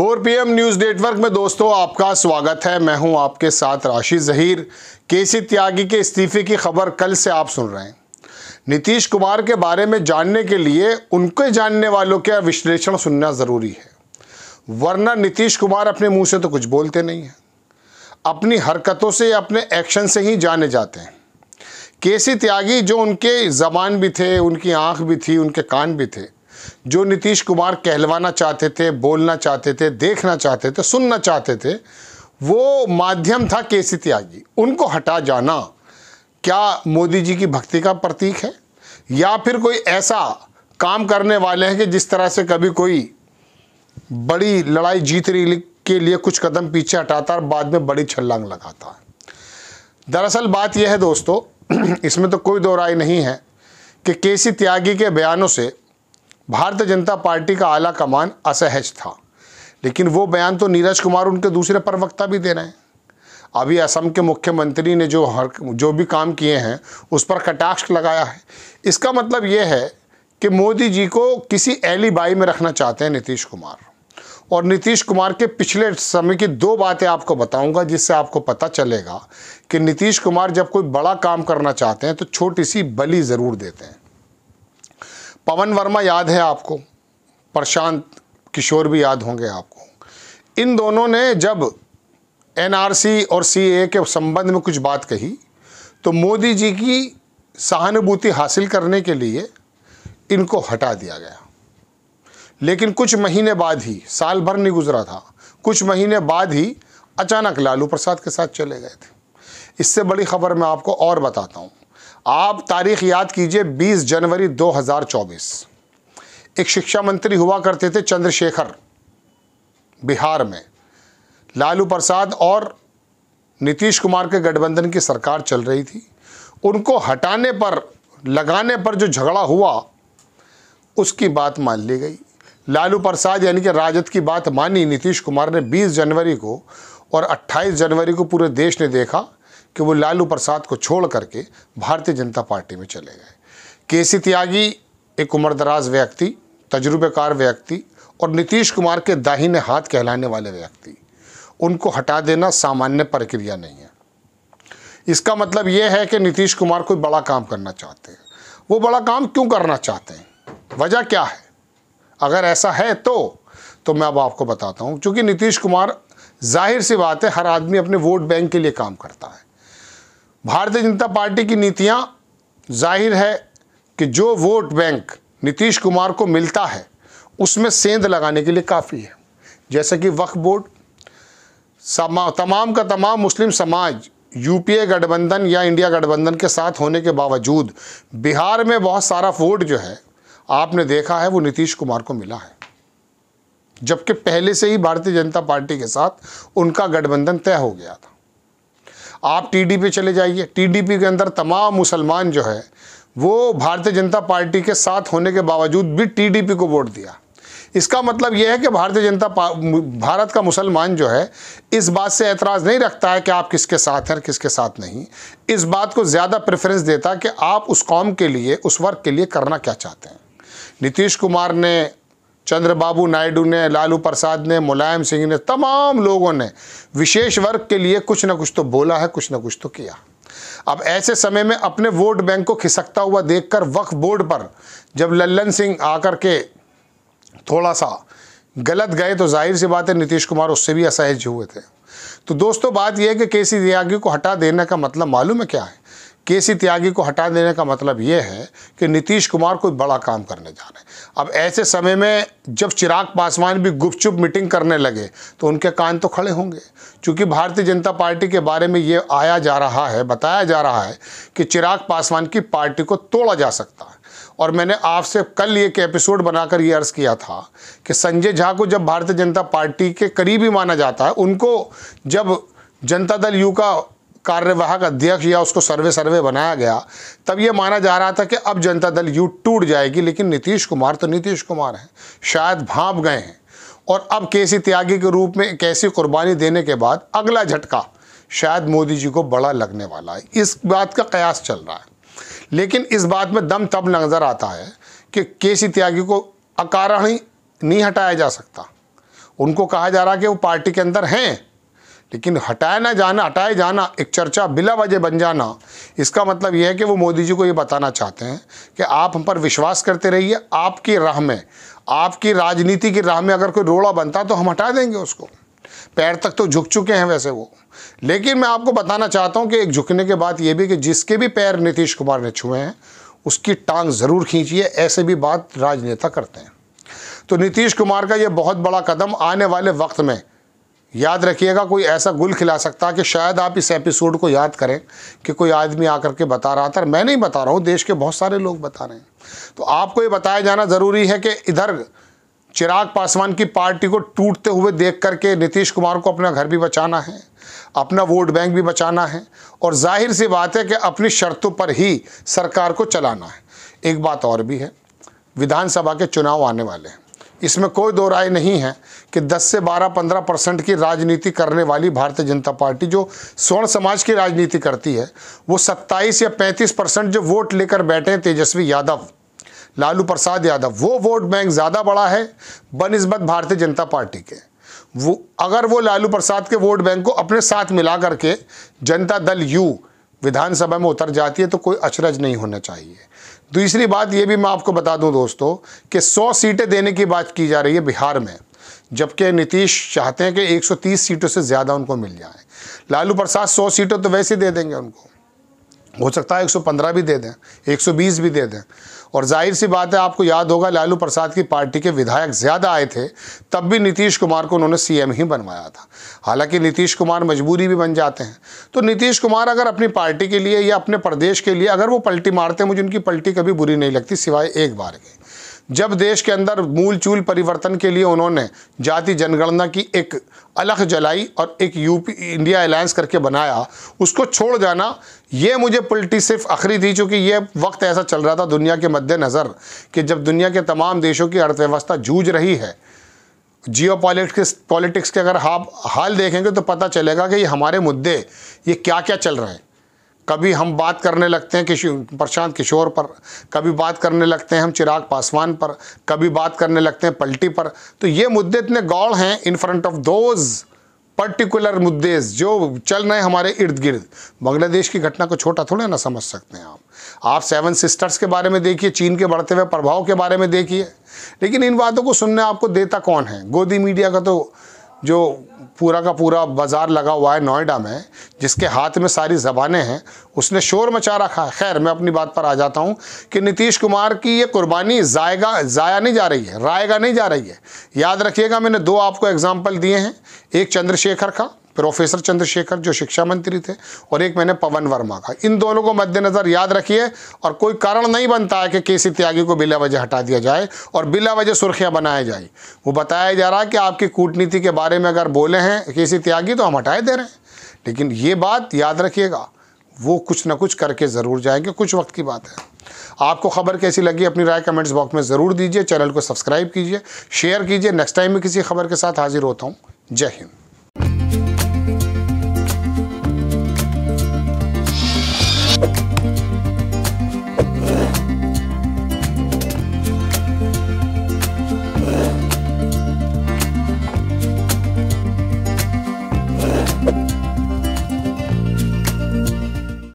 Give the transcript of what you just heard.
4 PM news network में दोस्तों आपका स्वागत है। मैं हूं आपके साथ राशिद ज़हीर। केसी त्यागी के इस्तीफे की खबर कल से आप सुन रहे हैं। नीतीश कुमार के बारे में जानने के लिए उनके जानने वालों का विश्लेषण सुनना ज़रूरी है, वरना नीतीश कुमार अपने मुंह से तो कुछ बोलते नहीं हैं, अपनी हरकतों से, अपने एक्शन से ही जाने जाते हैं। केसी त्यागी जो उनके ज़बान भी थे, उनकी आँख भी थी, उनके कान भी थे, जो नीतीश कुमार कहलवाना चाहते थे, बोलना चाहते थे, देखना चाहते थे, सुनना चाहते थे, वो माध्यम था केसी त्यागी। उनको हटा जाना क्या मोदी जी की भक्ति का प्रतीक है, या फिर कोई ऐसा काम करने वाले हैं कि जिस तरह से कभी कोई बड़ी लड़ाई जीतने के लिए कुछ कदम पीछे हटाता और बाद में बड़ी छलांग लगाता है। दरअसल बात यह है दोस्तों, इसमें तो कोई दो राय नहीं है कि केसी त्यागी के बयानों से भारतीय जनता पार्टी का आला कमान असहज था, लेकिन वो बयान तो नीरज कुमार उनके दूसरे प्रवक्ता भी दे रहे हैं। अभी असम के मुख्यमंत्री ने जो भी काम किए हैं उस पर कटाक्ष लगाया है। इसका मतलब ये है कि मोदी जी को किसी एलिबाई में रखना चाहते हैं नीतीश कुमार। और नीतीश कुमार के पिछले समय की दो बातें आपको बताऊंगा, जिससे आपको पता चलेगा कि नीतीश कुमार जब कोई बड़ा काम करना चाहते हैं तो छोटी सी बलि ज़रूर देते हैं। पवन वर्मा याद है आपको, प्रशांत किशोर भी याद होंगे आपको। इन दोनों ने जब एनआरसी और सीए के संबंध में कुछ बात कही तो मोदी जी की सहानुभूति हासिल करने के लिए इनको हटा दिया गया। लेकिन कुछ महीने बाद ही, साल भर नहीं गुजरा था, कुछ महीने बाद ही अचानक लालू प्रसाद के साथ चले गए थे। इससे बड़ी खबर मैं आपको और बताता हूँ। आप तारीख याद कीजिए, 20 जनवरी 2024। एक शिक्षा मंत्री हुआ करते थे चंद्रशेखर, बिहार में। लालू प्रसाद और नीतीश कुमार के गठबंधन की सरकार चल रही थी। उनको हटाने पर, लगाने पर जो झगड़ा हुआ उसकी बात मान ली गई। लालू प्रसाद यानी कि राजद की बात मानी नीतीश कुमार ने 20 जनवरी को, और 28 जनवरी को पूरे देश ने देखा कि वो लालू प्रसाद को छोड़ करके भारतीय जनता पार्टी में चले गए। केसी त्यागी एक उम्रदराज व्यक्ति, तजुर्बेकार व्यक्ति और नीतीश कुमार के दाहिने हाथ कहलाने वाले व्यक्ति, उनको हटा देना सामान्य प्रक्रिया नहीं है। इसका मतलब ये है कि नीतीश कुमार कोई बड़ा काम करना चाहते हैं। वो बड़ा काम क्यों करना चाहते हैं, वजह क्या है? अगर ऐसा है तो मैं अब आपको बताता हूँ। क्योंकि नीतीश कुमार, जाहिर सी बात है, हर आदमी अपने वोट बैंक के लिए काम करता है। भारतीय जनता पार्टी की नीतियां, जाहिर है कि जो वोट बैंक नीतीश कुमार को मिलता है उसमें सेंध लगाने के लिए काफ़ी है। जैसे कि वक्फ बोर्ड, तमाम का तमाम मुस्लिम समाज यूपीए गठबंधन या इंडिया गठबंधन के साथ होने के बावजूद बिहार में बहुत सारा वोट जो है आपने देखा है वो नीतीश कुमार को मिला है, जबकि पहले से ही भारतीय जनता पार्टी के साथ उनका गठबंधन तय हो गया था। आप टीडीपी चले जाइए, टीडीपी के अंदर तमाम मुसलमान जो है वो भारतीय जनता पार्टी के साथ होने के बावजूद भी टीडीपी को वोट दिया। इसका मतलब यह है कि भारत का मुसलमान जो है इस बात से एतराज़ नहीं रखता है कि आप किसके साथ हैं और किसके साथ नहीं। इस बात को ज़्यादा प्रेफरेंस देता है कि आप उस कौम के लिए, उस वर्ग के लिए करना क्या चाहते हैं। नीतीश कुमार ने, चंद्रबाबू नायडू ने, लालू प्रसाद ने, मुलायम सिंह ने, तमाम लोगों ने विशेष वर्ग के लिए कुछ ना कुछ तो बोला है, कुछ ना कुछ तो किया। अब ऐसे समय में अपने वोट बैंक को खिसकता हुआ देखकर वक्फ बोर्ड पर जब लल्लन सिंह आकर के थोड़ा सा गलत गए तो जाहिर सी बात है नीतीश कुमार उससे भी असहज हुए थे। तो दोस्तों बात यह है कि केसी त्यागी को हटा देने का मतलब मालूम है क्या है? केसी त्यागी को हटा देने का मतलब ये है कि नीतीश कुमार कोई बड़ा काम करने जा रहे हैं। अब ऐसे समय में जब चिराग पासवान भी गुपचुप मीटिंग करने लगे तो उनके कान तो खड़े होंगे, क्योंकि भारतीय जनता पार्टी के बारे में ये आया जा रहा है, बताया जा रहा है कि चिराग पासवान की पार्टी को तोड़ा जा सकता है। और मैंने आपसे कल एक एपिसोड बनाकर ये अर्ज़ किया था कि संजय झा को जब भारतीय जनता पार्टी के करीबी माना जाता है, उनको जब जनता दल यू का कार्यवाहक अध्यक्ष या उसको सर्वे बनाया गया, तब ये माना जा रहा था कि अब जनता दल यू टूट जाएगी। लेकिन नीतीश कुमार तो नीतीश कुमार हैं, शायद भांप गए हैं। और अब केसी त्यागी के रूप में एक ऐसी कुर्बानी देने के बाद अगला झटका शायद मोदी जी को बड़ा लगने वाला है, इस बात का कयास चल रहा है। लेकिन इस बात में दम तब नज़र आता है कि केसी त्यागी को अकारण ही नहीं हटाया जा सकता। उनको कहा जा रहा कि वो पार्टी के अंदर हैं, लेकिन हटाए जाना एक चर्चा बिला वजह बन जाना, इसका मतलब यह है कि वो मोदी जी को ये बताना चाहते हैं कि आप हम पर विश्वास करते रहिए, आपकी राह में, आपकी राजनीति की राह में अगर कोई रोड़ा बनता तो हम हटा देंगे उसको। पैर तक तो झुक चुके हैं वैसे वो, लेकिन मैं आपको बताना चाहता हूं कि एक झुकने के बाद ये भी कि जिसके भी पैर नीतीश कुमार ने छुए हैं उसकी टांग ज़रूर खींचिए, ऐसे भी बात राजनेता करते हैं। तो नीतीश कुमार का ये बहुत बड़ा कदम आने वाले वक्त में याद रखिएगा, कोई ऐसा गुल खिला सकता कि शायद आप इस एपिसोड को याद करें कि कोई आदमी आकर के बता रहा था, मैं नहीं बता रहा हूँ, देश के बहुत सारे लोग बता रहे हैं। तो आपको ये बताया जाना ज़रूरी है कि इधर चिराग पासवान की पार्टी को टूटते हुए देख करके नीतीश कुमार को अपना घर भी बचाना है, अपना वोट बैंक भी बचाना है, और जाहिर सी बात है कि अपनी शर्तों पर ही सरकार को चलाना है। एक बात और भी है, विधानसभा के चुनाव आने वाले हैं, इसमें कोई दो राय नहीं है कि 10 से 12-15% की राजनीति करने वाली भारतीय जनता पार्टी जो स्वर्ण समाज की राजनीति करती है, वो 27 या 35% जो वोट लेकर बैठे हैं तेजस्वी यादव, लालू प्रसाद यादव, वो वोट बैंक ज़्यादा बड़ा है बनिस्बत भारतीय जनता पार्टी के। वो अगर वो लालू प्रसाद के वोट बैंक को अपने साथ मिला करके जनता दल यू विधानसभा में उतर जाती है तो कोई अचरज नहीं होना चाहिए। दूसरी बात ये भी मैं आपको बता दूं दोस्तों कि 100 सीटें देने की बात की जा रही है बिहार में, जबकि नीतीश चाहते हैं कि 130 सीटों से ज़्यादा उनको मिल जाए। लालू प्रसाद 100 सीटों तो वैसे दे देंगे उनको, हो सकता है 115 भी दे दें, 120 भी दे दें। और जाहिर सी बात है, आपको याद होगा लालू प्रसाद की पार्टी के विधायक ज़्यादा आए थे, तब भी नीतीश कुमार को उन्होंने सीएम ही बनवाया था। हालांकि नीतीश कुमार मजबूरी भी बन जाते हैं। तो नीतीश कुमार अगर अपनी पार्टी के लिए या अपने प्रदेश के लिए अगर वो पलटी मारते हैं, मुझे उनकी पलटी कभी बुरी नहीं लगती, सिवाय एक बार के, जब देश के अंदर मूल चूल परिवर्तन के लिए उन्होंने जाति जनगणना की एक अलख जलाई और एक यूपी इंडिया अलायंस करके बनाया, उसको छोड़ जाना, ये मुझे पलटी सिर्फ आखिरी थी, चूँकि ये वक्त ऐसा चल रहा था दुनिया के मद्देनज़र कि जब दुनिया के तमाम देशों की अर्थव्यवस्था जूझ रही है। पॉलिटिक्स के अगर आप हाल देखेंगे तो पता चलेगा कि ये हमारे मुद्दे ये क्या क्या चल रहे हैं। कभी हम बात करने लगते हैं प्रशांत किशोर पर, कभी बात करने लगते हैं हम चिराग पासवान पर, कभी बात करने लगते हैं पलटी पर। तो ये मुद्दे इतने गौड़ हैं in front of those particular मुद्दे जो चल रहे हैं हमारे इर्द गिर्द। बांग्लादेश की घटना को छोटा थोड़ा ना समझ सकते हैं आप 7 सिस्टर्स के बारे में देखिए, चीन के बढ़ते हुए प्रभाव के बारे में देखिए, लेकिन इन बातों को सुनने आपको देता कौन है? गोदी मीडिया का तो जो पूरा का पूरा बाज़ार लगा हुआ है नोएडा में, जिसके हाथ में सारी ज़बानें हैं, उसने शोर मचा रखा है। खैर, मैं अपनी बात पर आ जाता हूं कि नीतीश कुमार की ये कुर्बानी ज़ाया नहीं जा रही है, रायगा नहीं जा रही है। याद रखिएगा, मैंने 2 आपको एग्जाम्पल दिए हैं, एक चंद्रशेखर का, प्रोफेसर चंद्रशेखर जो शिक्षा मंत्री थे, और एक मैंने पवन वर्मा का। इन दोनों को मद्देनज़र याद रखिए, और कोई कारण नहीं बनता है कि केसी त्यागी को बिला वजह हटा दिया जाए और बिला वजह सुर्खियां बनाया जाए। वो बताया जा रहा है कि आपकी कूटनीति के बारे में अगर बोले हैं केसी त्यागी तो हम हटाए दे रहे हैं, लेकिन ये बात याद रखिएगा, वो कुछ ना कुछ करके ज़रूर जाएंगे, कुछ वक्त की बात है। आपको खबर कैसी लगी अपनी राय कमेंट्स बॉक्स में ज़रूर दीजिए। चैनल को सब्सक्राइब कीजिए, शेयर कीजिए। नेक्स्ट टाइम में किसी खबर के साथ हाजिर होता हूँ। जय हिंद।